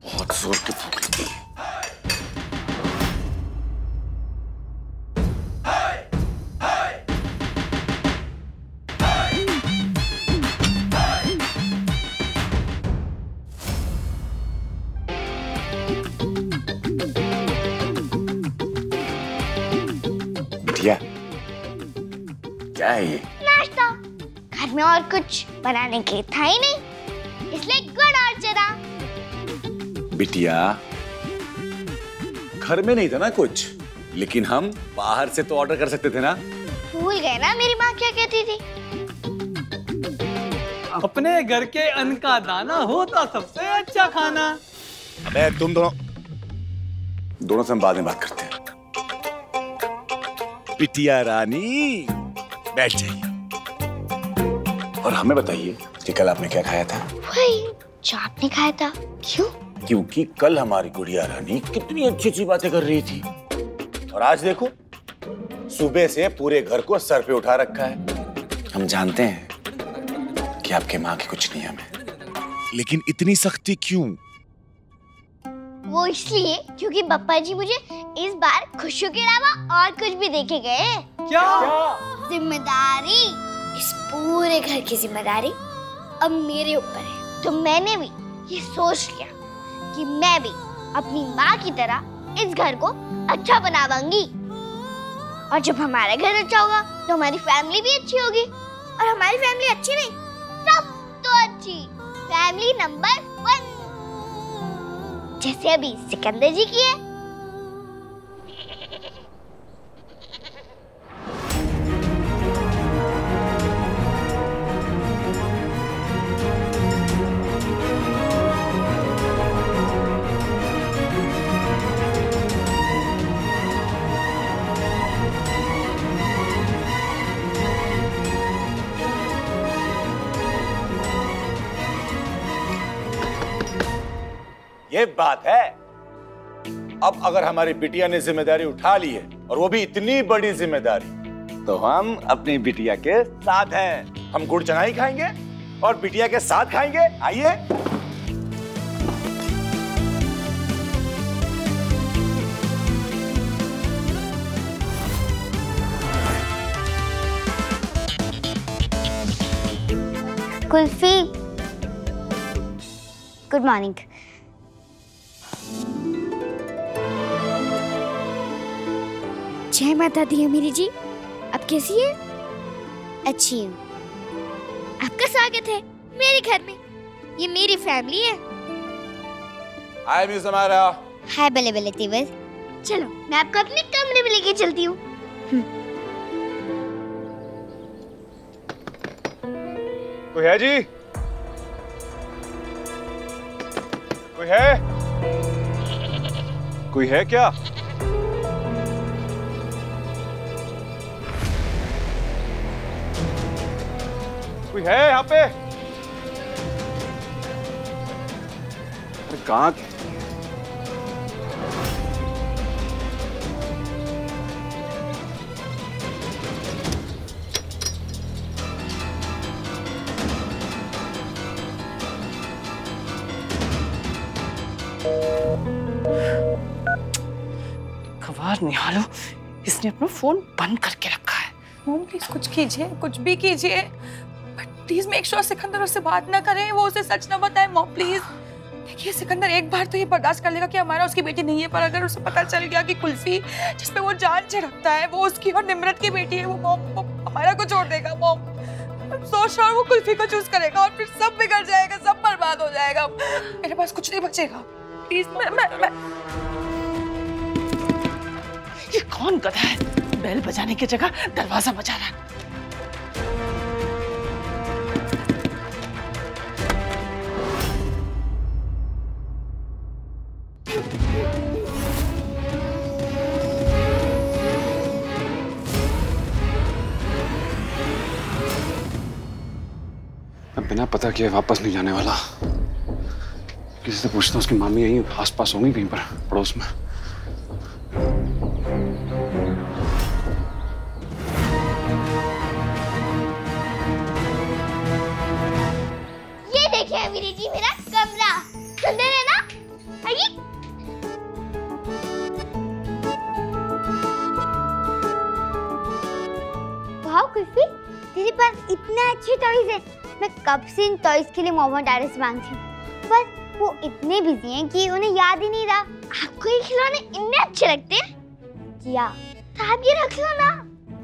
बहुत जोर की भूख लगी। बिटिया, क्या है ये? नाश्ता। घर में और कुछ बनाने के था ही नहीं, इसलिए गुड़ और चना। बिटिया, घर में नहीं था ना कुछ, लेकिन हम बाहर से तो ऑर्डर कर सकते थे ना। भूल गए ना मेरी माँ क्या कहती थी? अपने घर के अन्न का दाना होता सबसे अच्छा खाना। अबे तुम दोनों से हम बाद में बात करते हैं। बिटिया रानी, बैठ जाइए और हमें बताइए कि कल आपने क्या खाया था? वही जो आपने खाया था। क्यों? क्योंकि कल हमारी गुड़िया रानी कितनी अच्छी अच्छी बातें कर रही थी, और आज देखो सुबह से पूरे घर को सर पे उठा रखा है। हम जानते हैं कि आपके माँ के कुछ नियम है, लेकिन इतनी सख्ती क्यों? वो इसलिए क्योंकि पापा जी मुझे इस बार खुशियों के अलावा और कुछ भी देके गए। क्या? जिम्मेदारी। इस पूरे घर की जिम्मेदारी अब मेरे ऊपर है। तो मैंने भी ये सोच लिया कि मैं भी अपनी माँ की तरह इस घर को अच्छा बनाऊंगी। और जब हमारा घर अच्छा होगा तो हमारी फैमिली भी अच्छी होगी। और हमारी फैमिली अच्छी नहीं, सब तो अच्छी। फैमिली नंबर 1, जैसे अभी सिकंदर जी की है। ये बात है। अब अगर हमारी बिटिया ने जिम्मेदारी उठा ली है, और वो भी इतनी बड़ी जिम्मेदारी, तो हम अपनी बिटिया के साथ हैं। हम गुड़ चना ही खाएंगे और बिटिया के साथ खाएंगे। आइए। कुल्फी। Good morning. जय माता दी अमीरी जी, आप कैसी है? अच्छी हूँ। आपका स्वागत है मेरे घर में। ये मेरी फैमिली है। हाय मिस हमारा। हाय बल्ले बल्ले तीवर। चलो मैं आपको अपने कमरे में लेके चलती हूँ। कोई है जी? कोई है? कोई है क्या? कोई है यहाँ पे? कहाँ? खबर निहालो, इसने अपना फोन बंद करके रखा है। मॉम प्लीज कुछ कीजिए, कुछ भी कीजिए, but please make sure Sikandar उससे बात ना करे, वो उसे सच ना बताए। मॉम प्लीज देखिए, सिकंदर एक बार तो ये बर्दाश्त कर लेगा कि हमारा उसकी बेटी नहीं है, पर अगर उसे पता चल गया कि कुल्फी जिसपे वो जान छिड़कता है वो उसकी और निम्रत की बेटी है, वो हमारा को छोड़ देगा। मॉम सोच रहा हूँ वो कुल्फी को चूज करेगा और फिर सब बिगड़ जाएगा, सब बर्बाद हो जाएगा। मेरे पास कुछ नहीं बचेगा। प्लीज मैं ये कौन गधा है? बेल बजाने की जगह दरवाजा बजा रहा है। मैं बिना पता किए वापस नहीं जाने वाला। किसी से पूछता हूँ, उसकी मामी यहीं आसपास होंगी कहीं पर पड़ोस में। ये देखिए अमीरी जी, मेरा कमरा सुंदर है ना? आइए। वाह कुल्फी, तेरे पास इतने अच्छे टॉयज हैं। मैं कब से इन टॉयज के लिए मोहम्मद डैडी से मांगती हूँ, पर वो इतने बिजी हैं कि उन्हें याद ही नहीं रहा। आपको ये खिलौने इतने अच्छे लगते हैं? किया, तो आप ये रख लो ना।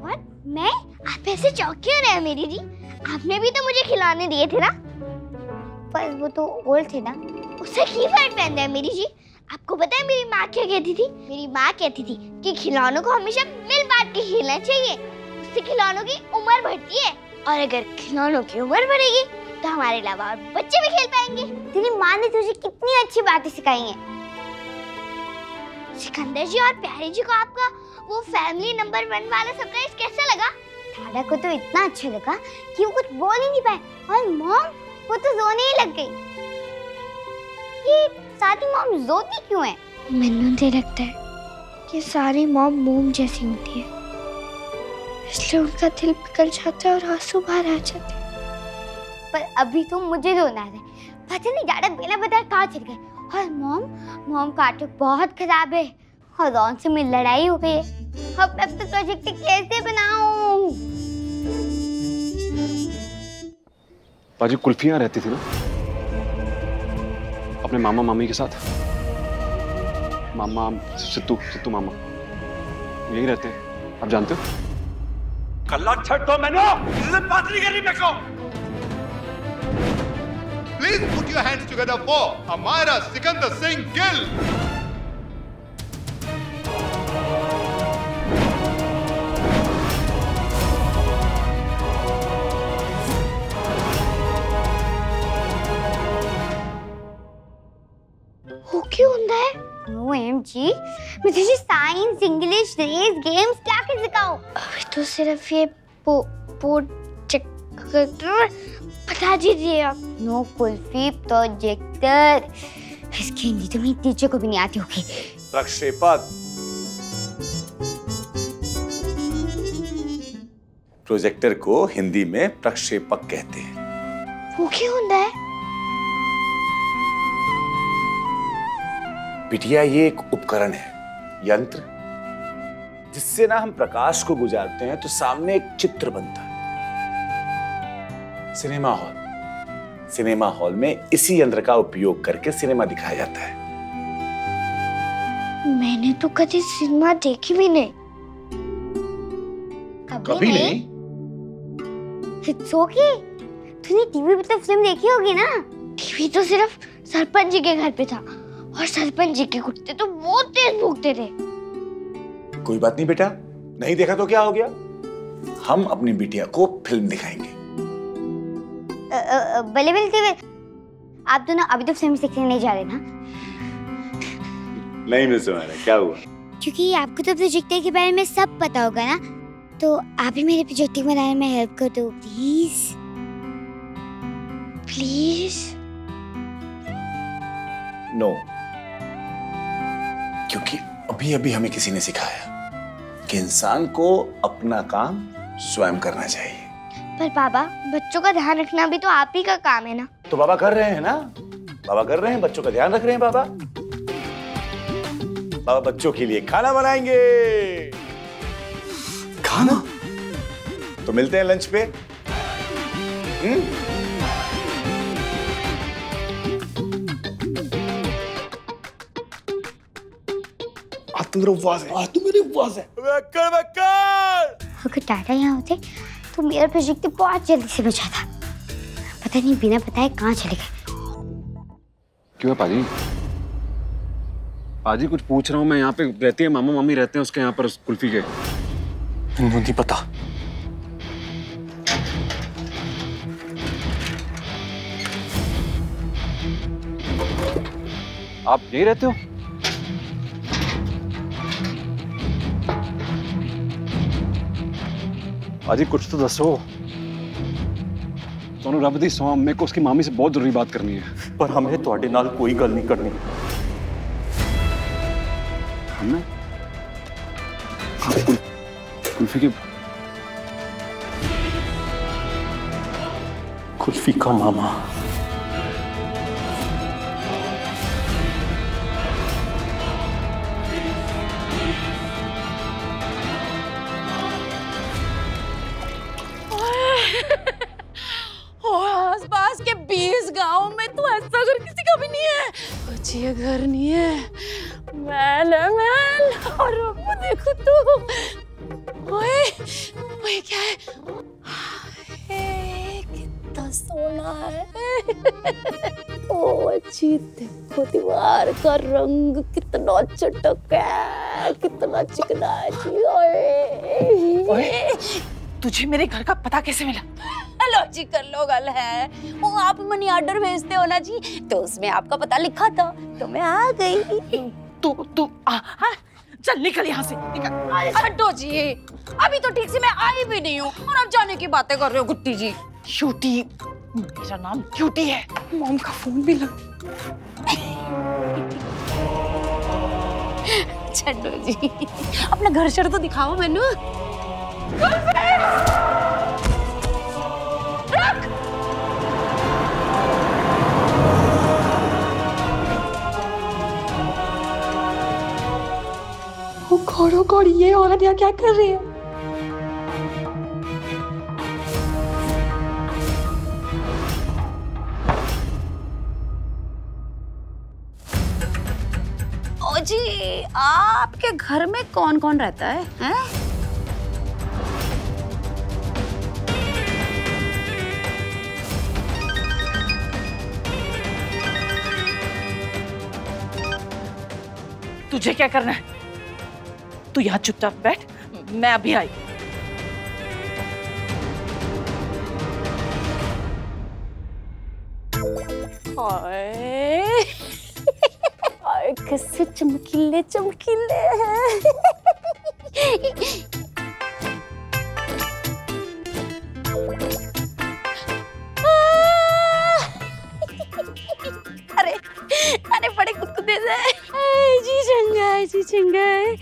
What? मैं? आप ऐसे चौंक क्यों रहे हैं मेरी जी? आपने भी तो मुझे खिलौने दिए थे ना? पर वो तो ओल्ड थे ना, उससे की फर्क पड़ता है मेरी जी। आपको पता है मेरी माँ क्या कहती थी? मेरी माँ कहती थी कि खिलौनों को हमेशा मिल बांट के खेलना चाहिए, उससे खिलौनों की उम्र बढ़ती है, और अगर खिलौनों की उम्र बढ़ेगी तो हमारे अलावा और बच्चे भी खेल पाएंगे। तेरी माँ ने तुझे कितनी अच्छी बातें सिखाई हैं। सिकंदर जी और प्यारी जी को आपका वो फैमिली नंबर 1 वाला सरप्राइज कैसा लगा? दादा को तो इतना अच्छा लगा कि वो कुछ बोल ही नहीं पाए, और मॉम वो तो रोने ही लग गई। ये सारी मॉम रोती क्यों है? मैंने तो लगता है कि सारी मॉम मोम जैसी होती है, इसलिए उनका दिल पिघल जाता है और आंसू बाहर आ जाते हैं। पर अभी तो मुझे रोना है। पता नहीं दादा बिना बताए कहाँ चल गए। और मॉम का आटो बहुत खराब है और रॉन से मेरी लड़ाई हो गई है। अब तो प्रोजेक्ट कैसे बनाऊं? बाजी कुल्फियाँ रहती थी ना अपने मामा मामी के साथ। मामा सित्तू मामा यही रहते हैं, आप जानते हो। कल्ला छट दो मैंने, इज्जत बात नहीं करनी मेरे को। Please put your hands together for Amira Sikandar Singh Gill. वो क्यों होता है? OMG, मैं तुझे साइंस, इंग्लिश, रेस, गेम्स क्या कर सिखाऊं? अभी तो सिर्फ ये बता दीजिए आप। नो कुल्फी प्रोजेक्टर, इसकी हिंदी तो मेरी टीचर को भी नहीं आती होगी। प्रक्षेपक, प्रोजेक्टर को हिंदी में प्रक्षेपक कहते हैं। वो क्यों होता है? बिटिया ये एक उपकरण है, यंत्र, जिससे ना हम प्रकाश को गुजारते हैं तो सामने एक चित्र बनता है। सिनेमा हॉल में इसी यंत्र का उपयोग करके सिनेमा दिखाया जाता है। मैंने तो कभी सिनेमा देखी भी नहीं। कभी नहीं? It's okay। तूने टीवी पे तो फिल्म देखी होगी ना? टीवी तो सिर्फ सरपंच जी के घर पे था, और सरपंच जी के कुत्ते तो बहुत तेज भौंकते थे। कोई बात नहीं बेटा, नहीं देखा तो क्या हो गया, हम अपनी बिटिया को फिल्म दिखाएंगे। भले आप दोनों अभी तो फिल्म सीखने नहीं जा रहे ना? नहीं मिस हमारा, क्या हुआ? क्योंकि आपको तो प्रोजेक्टर के बारे में सब पता होगा ना, तो आप ही मेरे प्रोजेक्टर बनाने में हेल्प कर दो प्लीज। प्लीज। नो, क्योंकि अभी अभी हमें किसी ने सिखाया कि इंसान को अपना काम स्वयं करना चाहिए। पर बाबा, बच्चों का ध्यान रखना भी तो आप ही का काम है ना? तो बाबा कर रहे हैं ना, बाबा कर रहे हैं, बच्चों का ध्यान रख रहे हैं। बाबा बच्चों के लिए खाना बनाएंगे। खाना? तो मिलते हैं लंच पे। मेरे उपवास है। मेरे उपवास है। अगर टाटा यहाँ होते तो मेरा प्रोजेक्ट बहुत जल्दी से बचा था। पता नहीं बिना बताए कहाँ चले गए। क्यों है पाजी? पाजी कुछ पूछ रहा हूँ मैं। यहाँ पे रहती है मामा मामी रहते हैं उसके यहाँ पर कुल्फी के। नहीं पता। आप यही रहते हो? पाजी कुछ तो दसो। ਤੁਹਾਨੂੰ ਰੱਬ ਦੀ ਸੌਂ मेरे को उसकी मामी से बहुत जरूरी बात करनी है। पर हमें ਤੁਹਾਡੇ ਨਾਲ कोई गल नहीं करनी। हमने कुल्फी के कुल्फी का मामा। जी ये घर नहीं है, महल है महल। और वो देखो तो, ओए ओए क्या है, कितना सोना है। ओ अच्छी, देखो दीवार का रंग कितना चटक है, कितना चिकना है जी। ओए तुझे मेरे घर का पता कैसे मिला? लॉजिकल लोगल है, वो आप मनी ऑर्डर भेजते हो ना जी, तो उसमें आपका पता लिखा था, तो मैं आ गई। तू हाँ चल निकल यहाँ से, निकल। हटो जी, अभी तो ठीक से मैं आई भी नहीं हूँ और आप जाने की बातें कर रहे हो गुट्टी जी। क्यूटी, मेरा नाम क्यूटी है। मॉम का फोन भी लग। छो जी, अपना घर शर तो दिखाओ मैनू। ओ गॉड, ये औरत यहाँ क्या कर रही है? ओ जी, आपके घर में कौन कौन रहता है, हैं? तुझे क्या करना है? तू यहाँ चुपचाप बैठ, मैं अभी आई। कैसे चमकीले चमकीले हैं। अरे अरे बड़े कुतकुते से। जी चंगाई, जी चंगाई।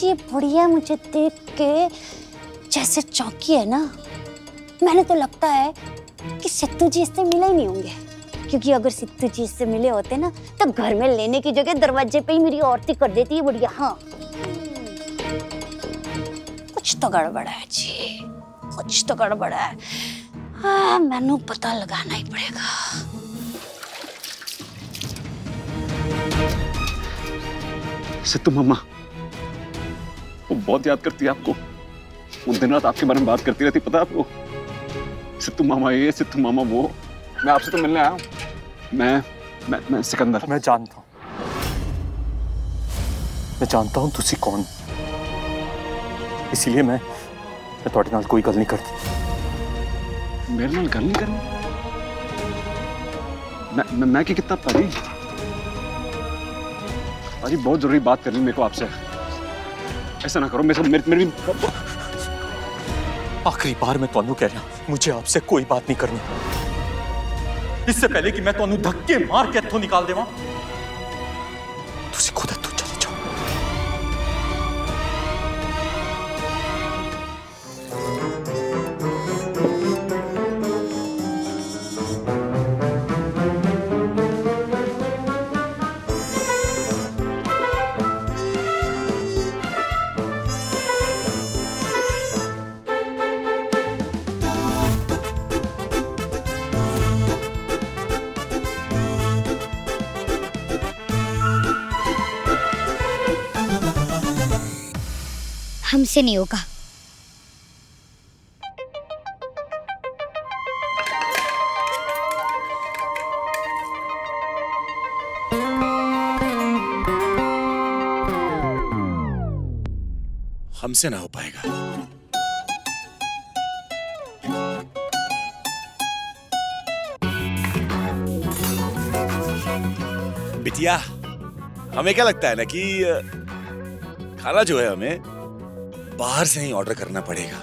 ये बुढ़िया मुझे देख के जैसे चौंकी है ना, मैंने तो लगता है कि सिद्धू जी इससे मिले ही नहीं होंगे, क्योंकि अगर सिद्धू जी इससे मिले होते ना तो घर में लेने की जगह दरवाजे पे ही मेरी औरती कर देती है बुढ़िया। हाँ कुछ तो गड़बड़ है जी, कुछ तो गड़बड़ है। हाँ मैनू पता लगाना ही पड़ेगा। सिद्धू मामा, वो बहुत याद करती है आपको, वो दिन रात आपके बारे में बात करती रहती, पता है आपको? सिद्धू मामा ये, सिद्धू मामा वो। मैं आपसे तो मिलने आया हूँ। मैं सिकंदर। मैं जानता हूँ तुसी कौन, इसीलिए मैं ਤੁਹਾਡੇ ਨਾਲ कोई गल नहीं करती। मेरे नाल गल नहीं करनी? मैं की कितना पाजी? पाजी बहुत जरूरी बात करनी मेरे को आपसे। ऐसा ना करो, मेरी आखिरी बार मैं ਤੁਹਾਨੂੰ कह रहा हूं, मुझे आपसे कोई बात नहीं करनी। इससे पहले कि मैं ਤੁਹਾਨੂੰ धक्के मार के इत्थों निकाल देवां, तुसी खुद इत्थों चले जाओ। हमसे नहीं होगा। हमसे ना हो पाएगा। बिटिया, हमें क्या लगता है ना कि खाना जो है हमें बाहर से ही ऑर्डर करना पड़ेगा।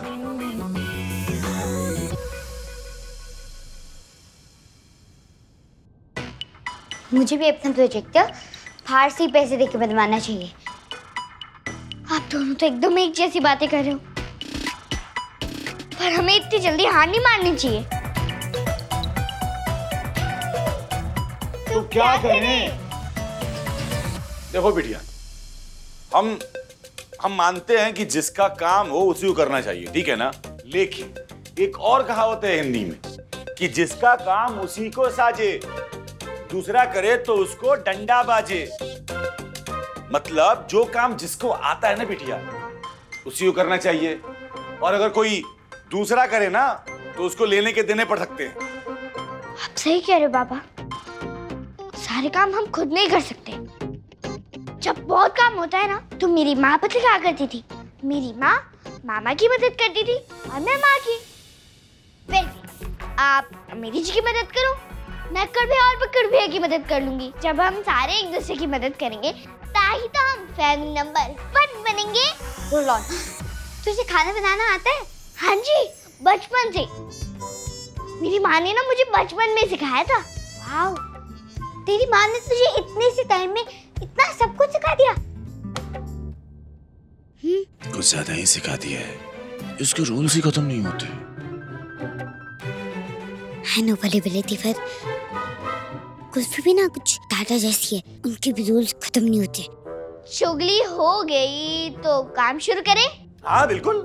मुझे भी अपना प्रोजेक्ट बाहर से ही पैसे देके बनवाना चाहिए। आप दोनों तो एकदम एक जैसी बातें कर रहे हो, पर हमें इतनी जल्दी हार नहीं मारनी चाहिए। तो क्या करें? देखो बिटिया, हम मानते हैं कि जिसका काम हो उसी को करना चाहिए, ठीक है ना? लेकिन एक और कहावत है हिंदी में कि जिसका काम उसी को साजे, दूसरा करे तो उसको डंडा बाजे। मतलब जो काम जिसको आता है ना बिटिया, उसी को करना चाहिए। और अगर कोई दूसरा करे ना तो उसको लेने के देने पड़ सकते हैं। आप सही कह रहे हो बाबा, सारे काम हम खुद नहीं कर सकते। जब बहुत काम होता है ना तो मेरी माँ पता क्या करती थी, मेरी माँ मामा की मदद करती थी और मैं माँ की। वैसे आप मेरी जी की मदद करो, मैं अक्कड़ भैया और बक्कड़ भैया की मदद कर लूंगी। जब हम सारे एक दूसरे की मदद करेंगे ताकि तो हम फैमिली नंबर 1 बनेंगे। बोलो, तुझे खाना बनाना आता है? हाँ जी, बचपन से। मेरी माँ ने ना मुझे बचपन में सिखाया था। वाह, तेरी माँ ने तुझे इतने से टाइम में इतना सब कुछ सिखा दिया? कुछ ज्यादा ही सिखा दिया है, इसके रूल्स ही खत्म नहीं होते। है ना भले भले तीफर, कुछ भी ना कुछ टाटा जैसी है, उनके भी रूल्स खत्म नहीं होते। चुगली हो गई तो काम शुरू करें? हाँ बिल्कुल।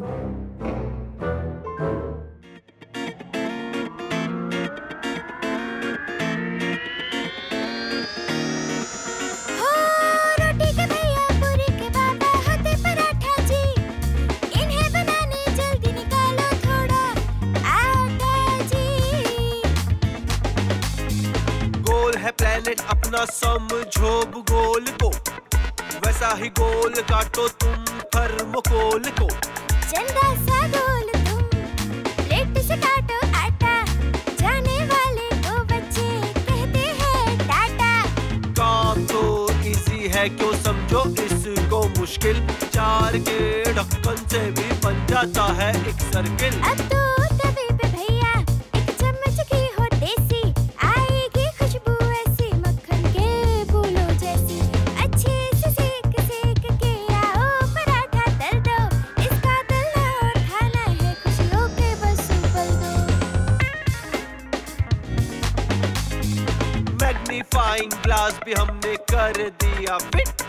अपना समझो भूगोल को, वैसा ही गोल काटो तुम थर्मोकोल को। चंदा सा गोल तुम प्लेट से काटो आटा, जाने वाले को बच्चे कहते हैं टाटा। काम तो इजी है क्यों समझो इसको मुश्किल, 4 के ढक्कन से भी बन जाता है एक सर्किल। अब तो तवे पे भैया एक चम्मच की हो देसी, आएगी खुशबू ऐसी मक्खन के फूलों जैसी। अच्छे से सेक सेक के आओ पराठा तल दो, इसका तलना और खाना है खुशियों के बस पल दो। मैग्नीफाइंग ग्लास भी हमने कर दिया फिट,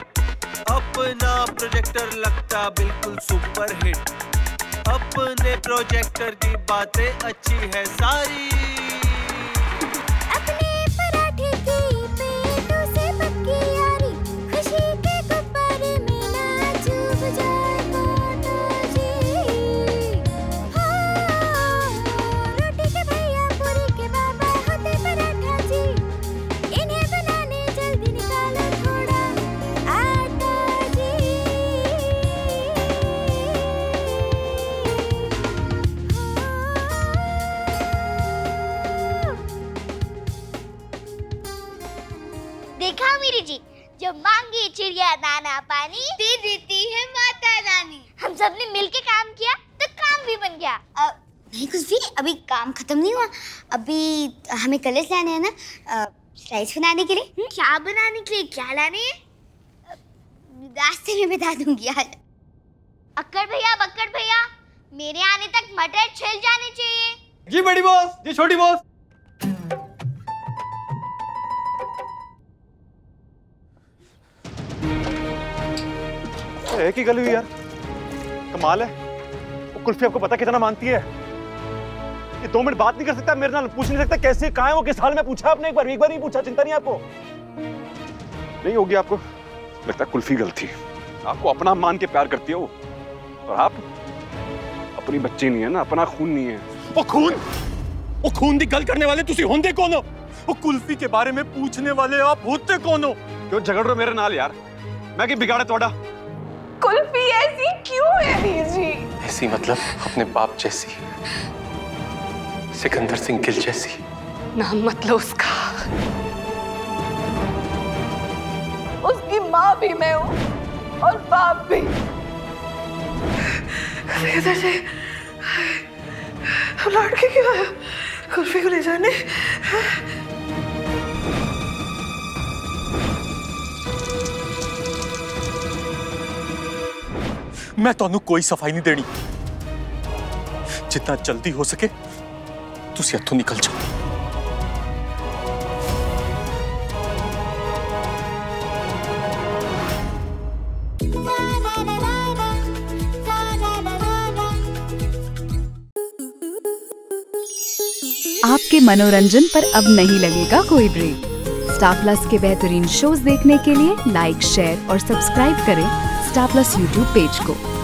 अपना प्रोजेक्टर लगता बिल्कुल सुपर हिट। अपने प्रोजेक्टर की बातें अच्छी है सारी, अपने पराठे की पेटों से पक्की यारी, खुशी के गुब्बारे में नाच बजाए मोटो जी। हाँ, रोटी के भैया पूरी के बाबा होते पराठा जी, इन्हें बनाने जल्दी निकालो थोड़ा आटा जी। देखा मेरी जी, जो मांगी चिड़िया दाना पानी, दे देती है माता रानी। हम सब ने मिलके काम किया तो काम भी बन गया। नहीं कुछ भी, अभी काम खत्म नहीं हुआ। अभी हमें कलर्स लाने हैं ना स्लाइड्स बनाने के लिए। क्या बनाने के लिए क्या लाने हैं रास्ते में बता दूंगी आज। अक्कड़ भैया बक्कड़ भैया, मेरे आने तक मटर छिल जाने चाहिए। जी बड़ी बॉस, जी छोटी बॉस। एक ही गली हुई यार, कमाल है। वो कुल्फी आपको पता कितना मानती है? ये 2 मिनट बात नहीं कर सकता मेरे नाल, पूछ नहीं सकता कैसे कहाँ है वो, किस हाल में? पूछा आपने एक बार नहीं पूछा? चिंता नहीं आपको? नहीं होगी आपको, लगता है कुल्फी गलती। आपको अपना मान के प्यार करती है वो, और आप अपनी बच्ची नहीं है ना, अपना खून नहीं है। वो खून दी गल करने वाले तुसी होंदे कौन हो? वो कुल्फी के बारे में पूछने वाले आप होते कौन हो? क्यों झगड़ रहे हो मेरे नाल यार? मैं क्या बिगाड़ा थोड़ा? कुल्फी ऐसी क्यों है वीर जी? ऐसी मतलब अपने बाप जैसी, सिकंदर सिंह गिल जैसी। नाम मत लो उसका, उसकी माँ भी मैं हूँ और बाप भी। इधर से लड़के क्यों आया? कुल्फी को ले जाने। मैं ਤੁਹਾਨੂੰ कोई सफाई नहीं देनी, जितना जल्दी हो सके तुसी इत्थों निकल जाओ। आपके मनोरंजन पर अब नहीं लगेगा कोई ब्रेक। स्टार प्लस के बेहतरीन शोज देखने के लिए लाइक, शेयर और सब्सक्राइब करें स्टार प्लस यूट्यूब पेज को।